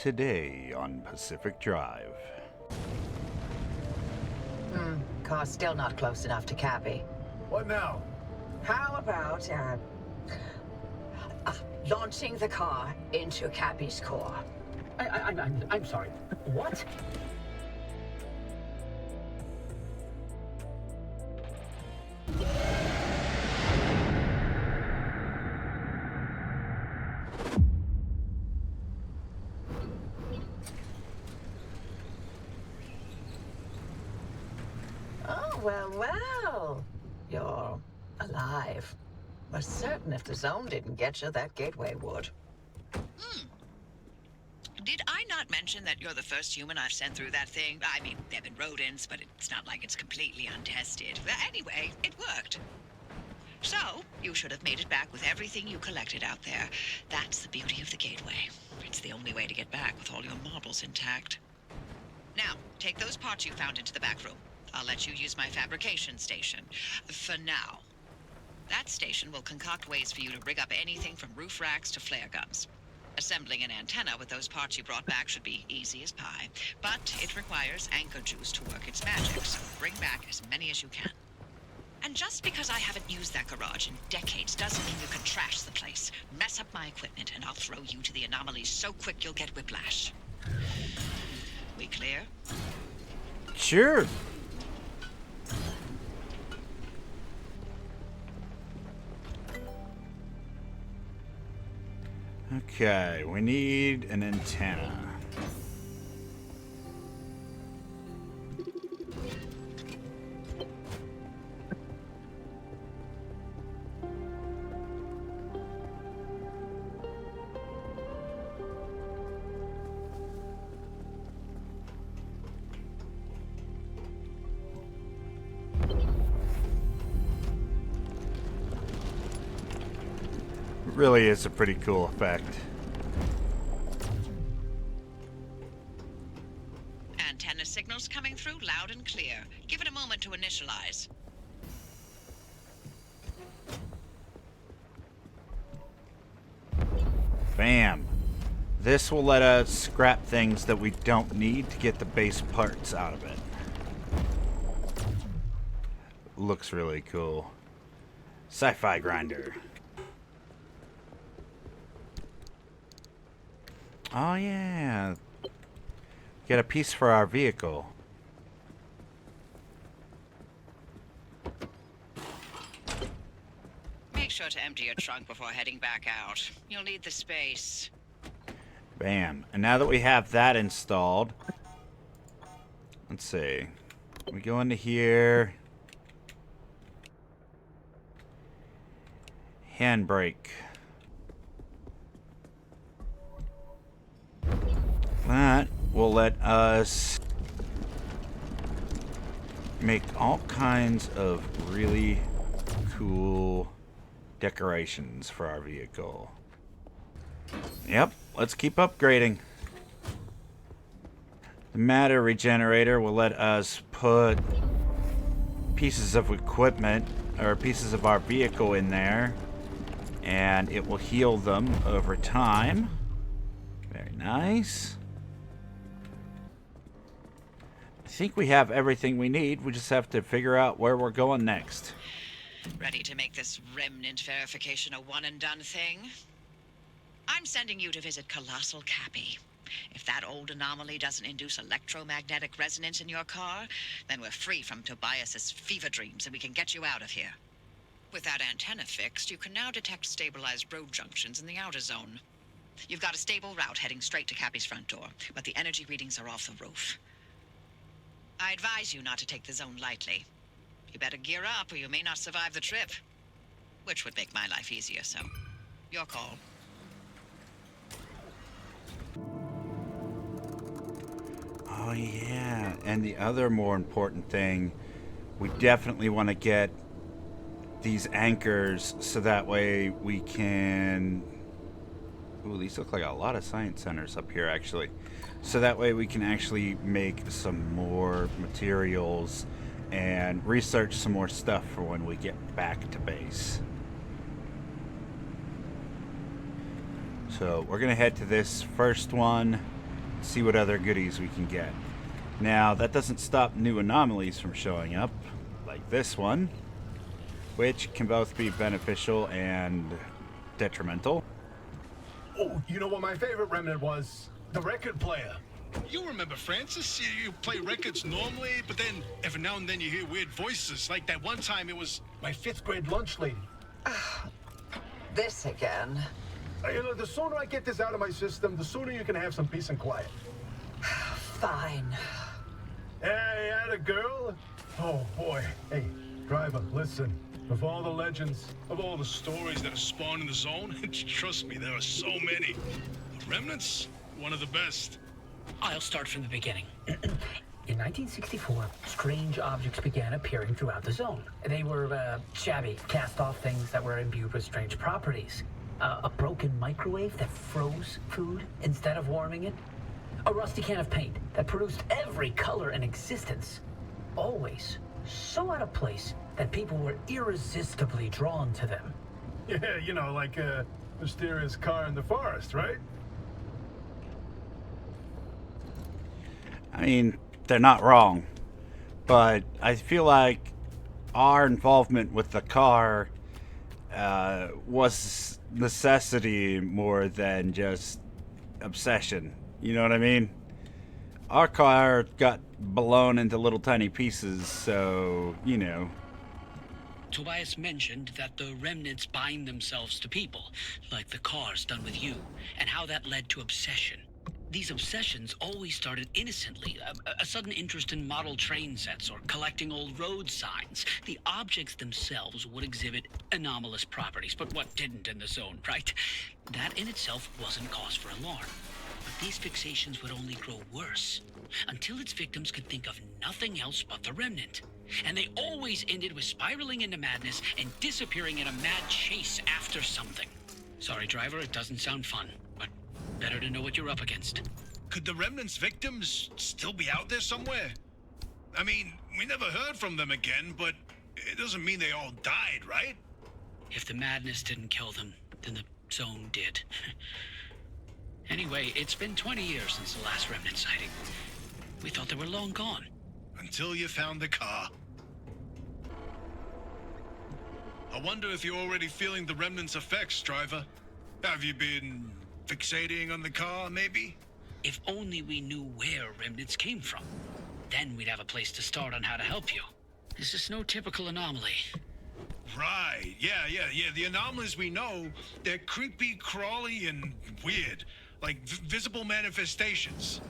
Today on Pacific Drive. Car's still not close enough to Cappy. What now? How about, launching the car into Cappy's core? I'm sorry. What? Oh, well. You're alive. We're certain if the zone didn't get you, that gateway would. Did I not mention that you're the first human I've sent through that thing? I mean, they've been rodents, but it's not like it's completely untested. Anyway, it worked. So, you should have made it back with everything you collected out there. That's the beauty of the gateway. It's the only way to get back with all your marbles intact. Now, take those parts you found into the back room. I'll let you use my fabrication station. For now. That station will concoct ways for you to rig up anything from roof racks to flare guns. Assembling an antenna with those parts you brought back should be easy as pie, but it requires anchor juice to work its magic, so bring back as many as you can. And just because I haven't used that garage in decades doesn't mean you can trash the place. Mess up my equipment and I'll throw you to the anomalies so quick you'll get whiplash. We clear? Sure. Okay, we need an antenna. Really is a pretty cool effect. Antenna signals coming through loud and clear. Give it a moment to initialize. Bam. This will let us scrap things that we don't need to get the base parts out of it. Looks really cool. Sci-fi grinder. Oh yeah. Get a piece for our vehicle. Make sure to empty your trunk before heading back out. You'll need the space. Bam. And now that we have that installed, let's see. We go into here. Handbrake. That will let us make all kinds of really cool decorations for our vehicle. Yep, let's keep upgrading. The matter regenerator will let us put pieces of equipment or pieces of our vehicle in there, and it will heal them over time. Very nice. I think we have everything we need. We just have to figure out where we're going next. Ready to make this Remnant verification a one-and-done thing? I'm sending you to visit Colossal Cappy. If that old anomaly doesn't induce electromagnetic resonance in your car, then we're free from Tobias's fever dreams and we can get you out of here. With that antenna fixed, you can now detect stabilized road junctions in the outer zone. You've got a stable route heading straight to Cappy's front door, but the energy readings are off the roof. I advise you not to take the zone lightly. You better gear up or you may not survive the trip. Which would make my life easier, so your call. Oh yeah, and the other more important thing, we definitely want to get these anchors so that way we can... Ooh, these look like a lot of science centers up here actually. So that way we can actually make some more materials and research some more stuff for when we get back to base. So we're gonna head to this first one see what other goodies we can get. Now, that doesn't stop new anomalies from showing up, like this one, which can both be beneficial and detrimental. Oh, you know what my favorite remnant was? The record player. You remember, Francis? You play records normally, but then every now and then you hear weird voices. Like that one time it was... My 5th grade lunch lady. This again. You know, the sooner I get this out of my system, the sooner you can have some peace and quiet. Fine. Hey, atta girl. Oh, boy. Hey, driver, listen. Of all the legends, Of all the stories that are spawned in the zone, trust me, there are so many. The Remnants, one of the best. I'll start from the beginning. In 1964, strange objects began appearing throughout the zone. They were shabby, cast-off things that were imbued with strange properties. A broken microwave that froze food instead of warming it. A rusty can of paint that produced every color in existence. Always so out of place that people were irresistibly drawn to them. yeah, you know, like a mysterious car in the forest, right? I mean, they're not wrong, but I feel like our involvement with the car was necessity more than just obsession. You know what I mean? Our car got blown into little tiny pieces, so, you know. Tobias mentioned that the remnants bind themselves to people, like the cars done with you, and how that led to obsession. These obsessions always started innocently, a sudden interest in model train sets or collecting old road signs. The objects themselves would exhibit anomalous properties, but what didn't in the zone, right? That in itself wasn't cause for alarm. But these fixations would only grow worse, until its victims could think of nothing else but the remnant. And they always ended with spiraling into madness and disappearing in a mad chase after something. Sorry, driver, it doesn't sound fun, but better to know what you're up against. Could the Remnants' victims still be out there somewhere? I mean, we never heard from them again, but it doesn't mean they all died, right? If the madness didn't kill them, then the zone did. Anyway, it's been 20 years since the last remnant sighting. We thought they were long gone. Until you found the car. I wonder if you're already feeling the Remnants' effects, driver. Have you been fixating on the car, maybe? If only we knew where remnants came from. Then we'd have a place to start on how to help you. This is no typical anomaly. Right, yeah. The anomalies we know, they're creepy, crawly, and weird. Like visible manifestations.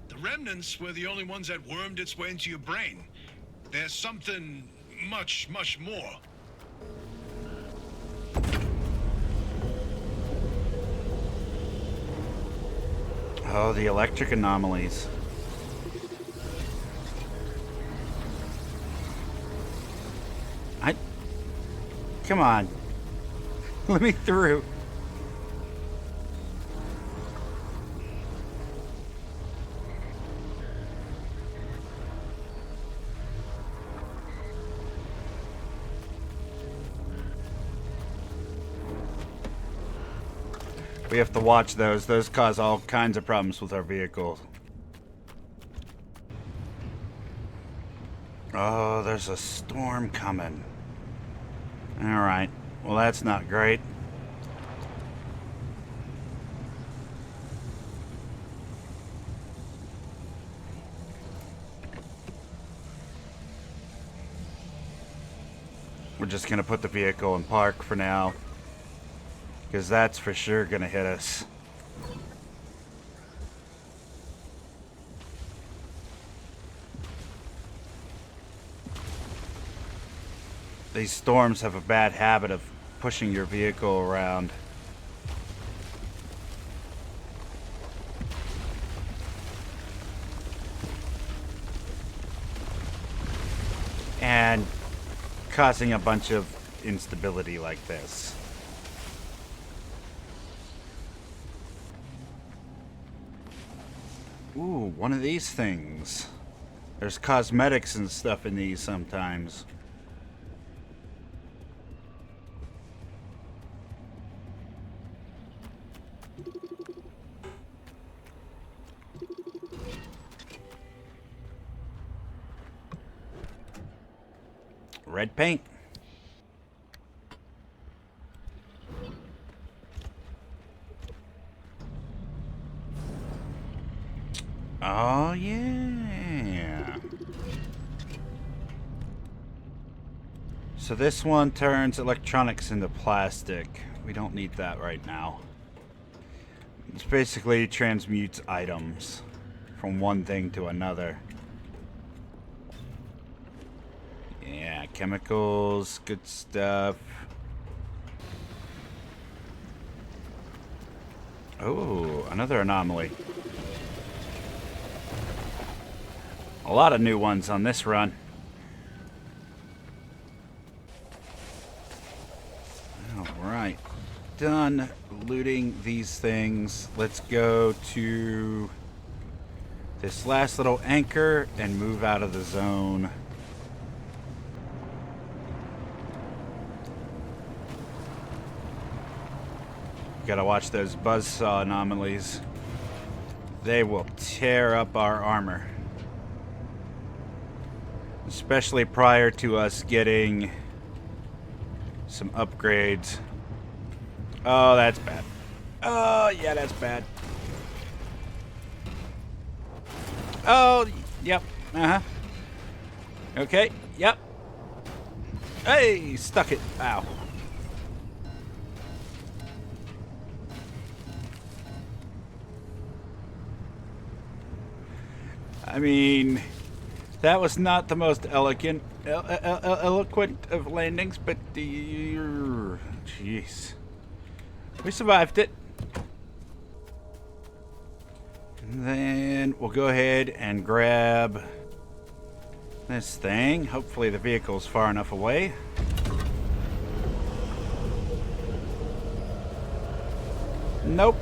The Remnants were the only ones that wormed its way into your brain. There's something much, much more. Oh, the electric anomalies. Come on. Let me through. We have to watch those. Those cause all kinds of problems with our vehicle. Oh, there's a storm coming. Alright. Well, that's not great. We're just gonna put the vehicle in park for now, because that's for sure gonna hit us. These storms have a bad habit of pushing your vehicle around. And causing a bunch of instability like this. Ooh, one of these things. There's cosmetics and stuff in these sometimes. red paint. Oh, yeah. So this one turns electronics into plastic. We don't need that right now. It basically transmutes items from one thing to another. Yeah, chemicals, good stuff. Oh, another anomaly. A lot of new ones on this run. Alright. Done looting these things. Let's go to this last little anchor and move out of the zone. Gotta watch those buzzsaw anomalies. They will tear up our armor. Especially prior to us getting some upgrades. Oh, that's bad. Oh, yeah, that's bad. Oh, yep. Uh-huh. Okay, yep. Hey, stuck it. Ow. I mean, that was not the most eloquent of landings, but jeez, we survived it. And then we'll go ahead and grab this thing. Hopefully the vehicle's far enough away. Nope.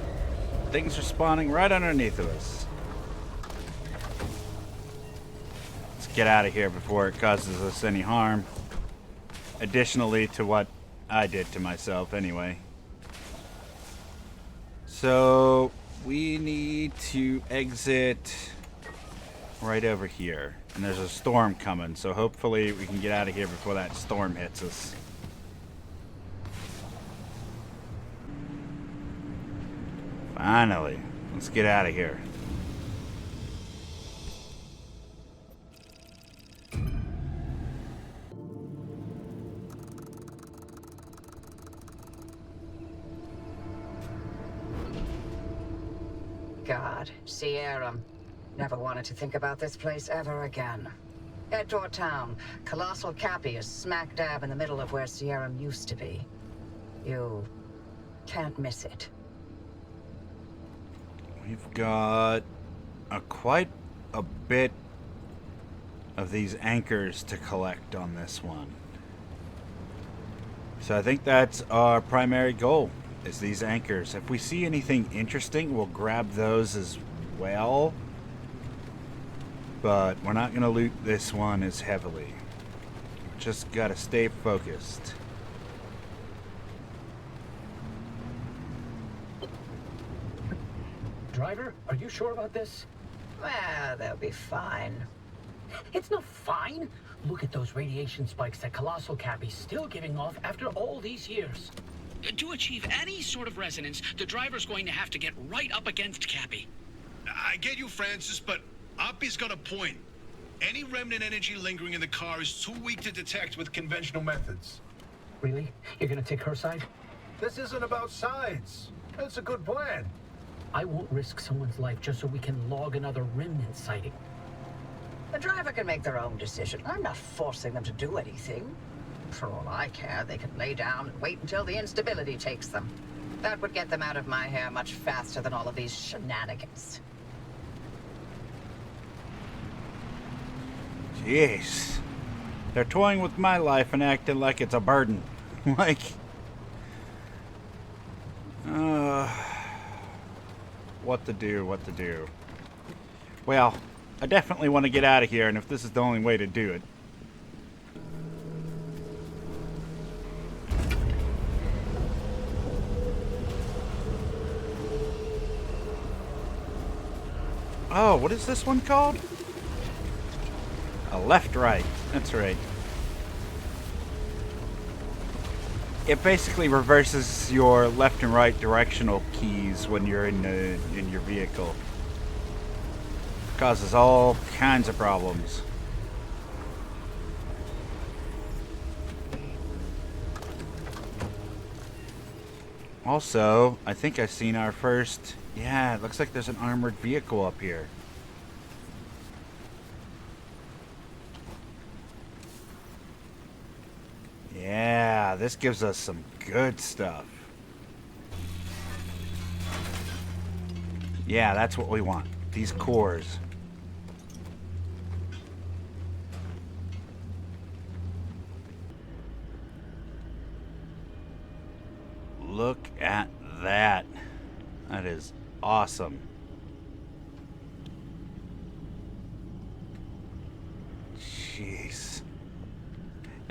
Things are spawning right underneath of us. Get out of here before it causes us any harm. Additionally to what I did to myself anyway. So we need to exit right over here. And there's a storm coming, so hopefully we can get out of here before that storm hits us. Finally. Let's get out of here. God, Sierra. Never wanted to think about this place ever again. Head toward town. Colossal Cappy is smack dab in the middle of where Sierra used to be. You can't miss it. We've got quite a bit of these anchors to collect on this one. So I think that's our primary goal, is these anchors. If we see anything interesting, we'll grab those as well. But we're not going to loot this one as heavily. Just got to stay focused. Driver, are you sure about this? Well, they'll be fine. It's not fine. Look at those radiation spikes that Colossal Cappy's still giving off after all these years. To achieve any sort of resonance, the driver's going to have to get right up against Cappy. I get you, Francis, but Oppie's got a point. Any remnant energy lingering in the car is too weak to detect with Conventional methods. Really? You're gonna take her side? This isn't about sides. It's a good plan. I won't risk someone's life just so we can log another Remnant sighting. The driver can make their own decision. I'm not forcing them to do anything. For all I care, they can lay down and wait until the instability takes them. That would get them out of my hair much faster than all of these shenanigans. Jeez. They're toying with my life and acting like it's a burden. Like... what to do. Well, I definitely want to get out of here, and if this is the only way to do it. Oh, what is this one called? A left-right. That's right. it basically reverses your left and right directional keys when you're in your vehicle. Causes all kinds of problems. Also, I think I've seen our first... Yeah, it looks like there's an armored vehicle up here. Yeah, this gives us some good stuff. Yeah, that's what we want. These cores. Look at that. That is awesome. Jeez.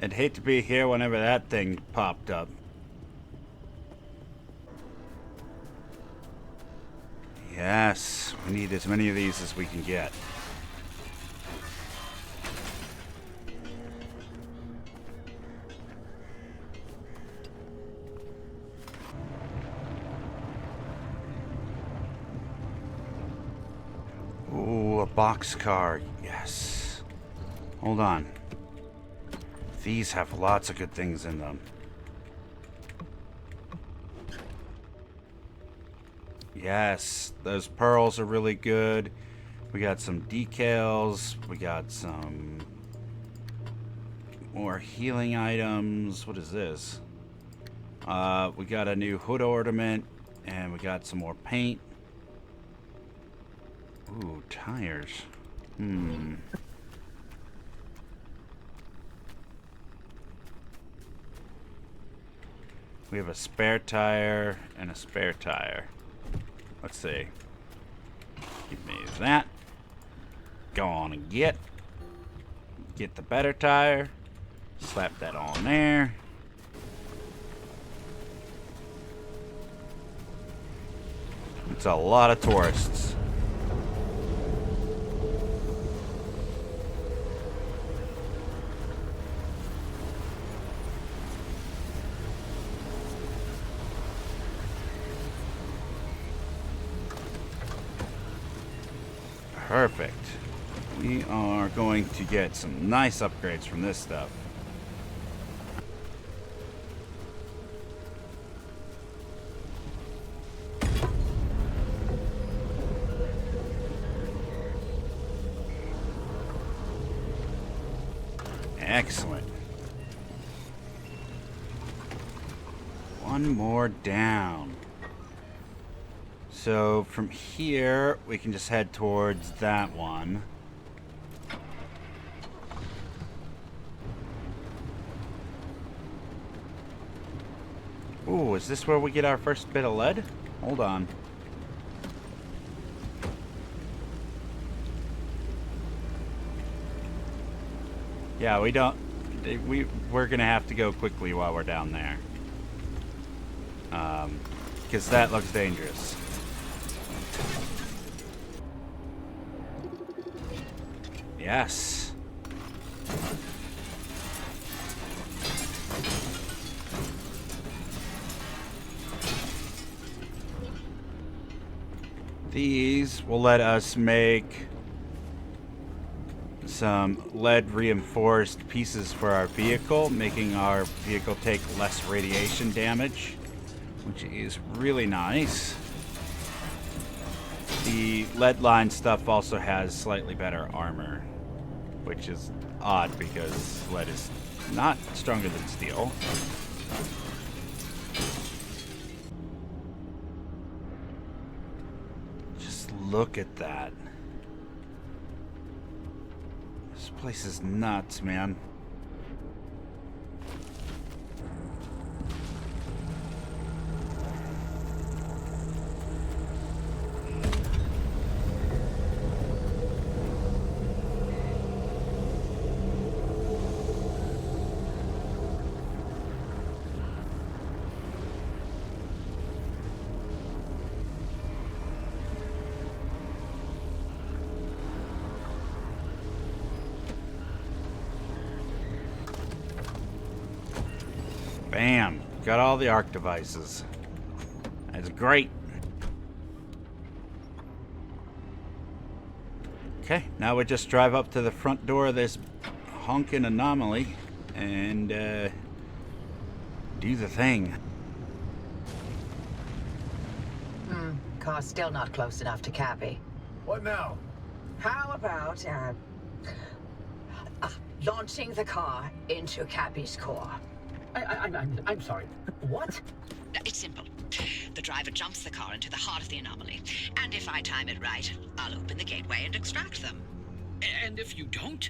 I'd hate to be here whenever that thing popped up. Yes, we need as many of these as we can get. Ooh, a boxcar. Yes. Hold on. These have lots of good things in them. Yes, those pearls are really good. We got some decals. We got some more healing items. What is this? We got a new hood ornament, and we got some more paint. Ooh, tires. We have a spare tire and a spare tire. Let's see. Give me that. Go on and get the better tire. Slap that on there. It's a lot of tourists. Perfect. We are going to get some nice upgrades from this stuff. Excellent. One more down. So from here, we can just head towards that one. Ooh, is this where we get our first bit of lead? Hold on. Yeah, we're gonna have to go quickly while we're down there. Because that looks dangerous. Yes. These will let us make some lead reinforced pieces for our vehicle, making our vehicle take less radiation damage, which is really nice. The lead line stuff also has slightly better armor, which is odd because lead is not stronger than steel. Just look at that. This place is nuts, man. Bam. Got all the arc devices. That's great. Okay, now we just drive up to the front door of this honking anomaly and do the thing. Car's still not close enough to Cappy. What now? How about, launching the car into Cappy's core? I'm sorry. What? It's simple. The driver jumps the car into the heart of the anomaly, and if I time it right, I'll open the gateway and extract them. And if you don't?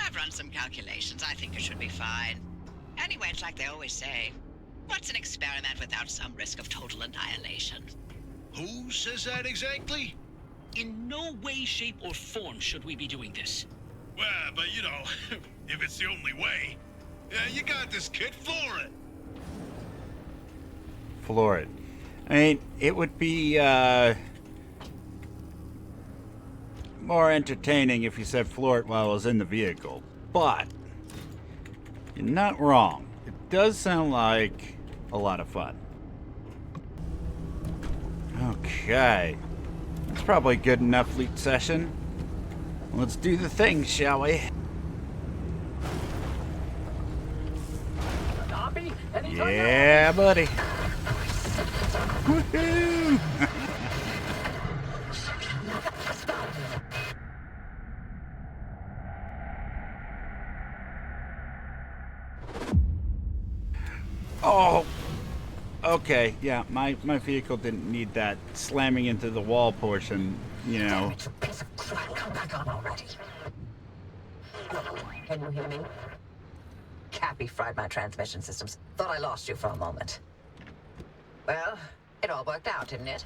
I've run some calculations. I think it should be fine. Anyway, it's like they always say, what's an experiment without some risk of total annihilation? Who says that exactly? In no way, shape, or form should we be doing this. Well, but you know, if it's the only way. Yeah, you got this, kid. Floor it. Floor it. I mean, it would be more entertaining if you said floor it while I was in the vehicle. But you're not wrong. It does sound like a lot of fun. Okay. That's probably a good enough fleet session. Let's do the thing, shall we? Cappy? Anytime Yeah, buddy. Woohoo! Oh, okay. Yeah, my vehicle didn't need that slamming into the wall portion, you know. Damn it, you piece of crap. Come back on already. Can you hear me? Cappy fried my transmission systems. Thought I lost you for a moment. Well, it all worked out, didn't it?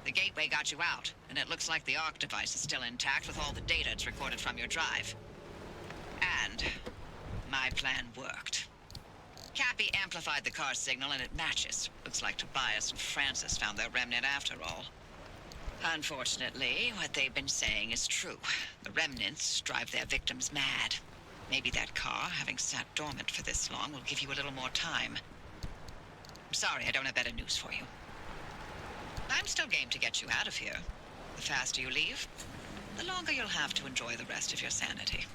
The gateway got you out, and it looks like the arc device is still intact with all the data it's recorded from your drive. And my plan worked. Cappy amplified the car's signal, and it matches. Looks like Tobias and Francis found their remnant after all. Unfortunately, what they've been saying is true. The remnants drive their victims mad. Maybe that car, having sat dormant for this long, will give you a little more time. I'm sorry, I don't have better news for you. I'm still game to get you out of here. The faster you leave, the longer you'll have to enjoy the rest of your sanity.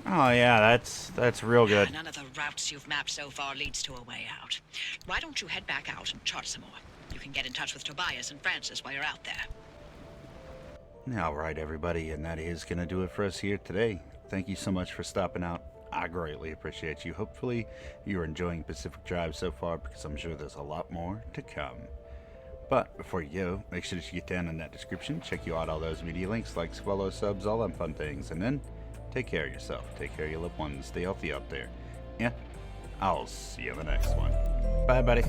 Oh yeah, that's real good. None of the routes you've mapped so far leads to a way out. Why don't you head back out and chart some more? You can get in touch with Tobias and Francis while you're out there. All right, everybody, and that is going to do it for us here today. Thank you so much for stopping out. I greatly appreciate you. Hopefully, you're enjoying Pacific Drive so far, because I'm sure there's a lot more to come. But before you go, make sure that you get down in that description, check you out all those media links, likes, follows, subs, all them fun things, and then take care of yourself, take care of your loved ones, stay healthy out there. Yeah, I'll see you in the next one. Bye, buddy.